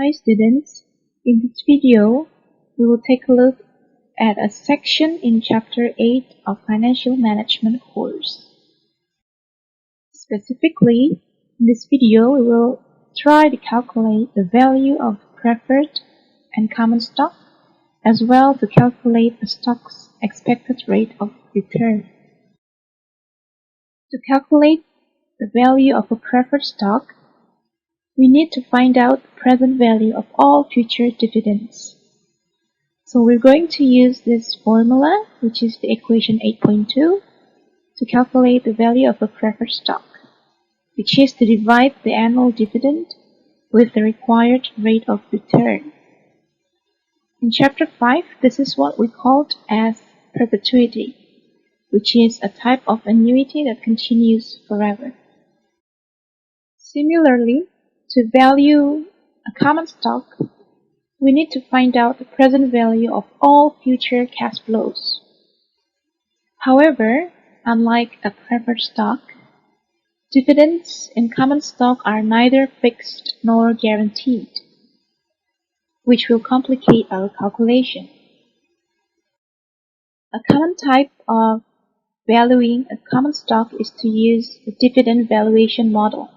Hi students, in this video we will take a look at a section in Chapter 8 of Financial Management course. Specifically, in this video we will try to calculate the value of preferred and common stock, as well to calculate a stock's expected rate of return. To calculate the value of a preferred stock, we need to find out the present value of all future dividends. So we're going to use this formula, which is the equation 8.2, to calculate the value of a preferred stock, which is to divide the annual dividend with the required rate of return. In Chapter 5, this is what we called as perpetuity, which is a type of annuity that continues forever. Similarly, to value a common stock, we need to find out the present value of all future cash flows. However, unlike a preferred stock, dividends in common stock are neither fixed nor guaranteed, which will complicate our calculation. A common type of valuing a common stock is to use the dividend valuation model.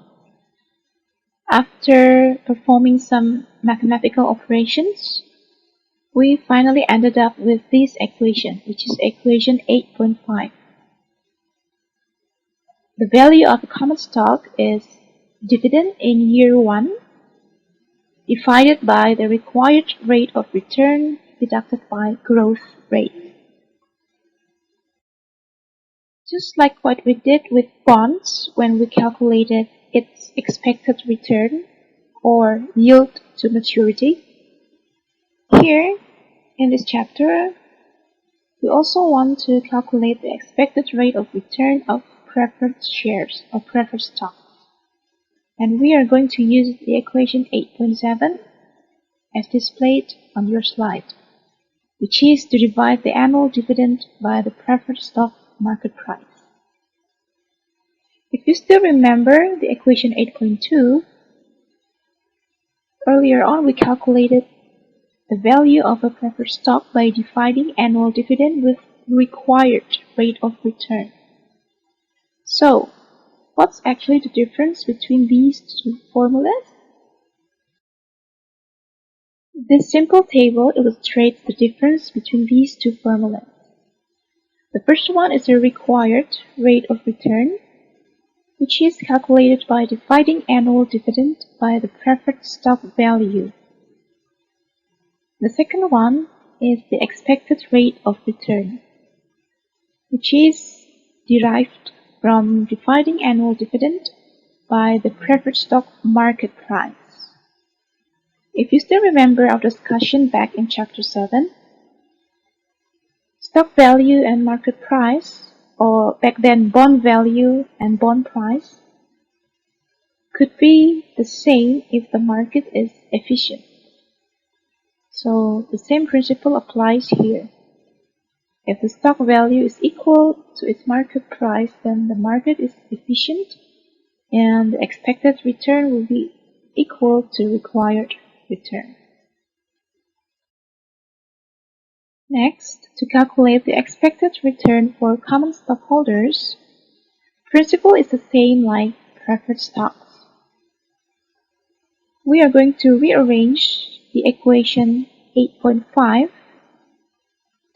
After performing some mathematical operations, we finally ended up with this equation, which is equation 8.5. The value of a common stock is dividend in year 1 divided by the required rate of return deducted by growth rate. Just like what we did with bonds when we calculated its expected return or yield to maturity, here in this chapter we also want to calculate the expected rate of return of preferred shares or preferred stock, and we are going to use the equation 8.7 as displayed on your slide, which is to divide the annual dividend by the preferred stock market price. If you still remember the equation 8.2, earlier on we calculated the value of a preferred stock by dividing annual dividend with required rate of return. So, what's actually the difference between these two formulas? This simple table illustrates the difference between these two formulas. The first one is the required rate of return, which is calculated by dividing annual dividend by the preferred stock value. The second one is the expected rate of return, which is derived from dividing annual dividend by the preferred stock market price. If you still remember our discussion back in Chapter 7, stock value and market price, or back then bond value and bond price, could be the same if the market is efficient. So the same principle applies here. If the stock value is equal to its market price, then the market is efficient and the expected return will be equal to required return. Next, to calculate the expected return for common stockholders, principle is the same like preferred stocks. We are going to rearrange the equation 8.5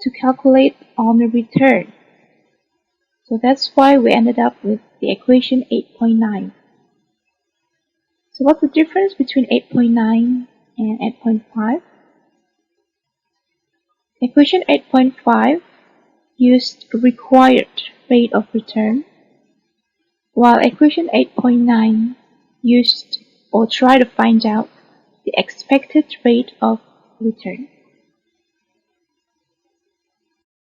to calculate on the return. So that's why we ended up with the equation 8.9. So what's the difference between 8.9 and 8.5? Equation 8.5 used required rate of return, while equation 8.9 used or tried to find out the expected rate of return.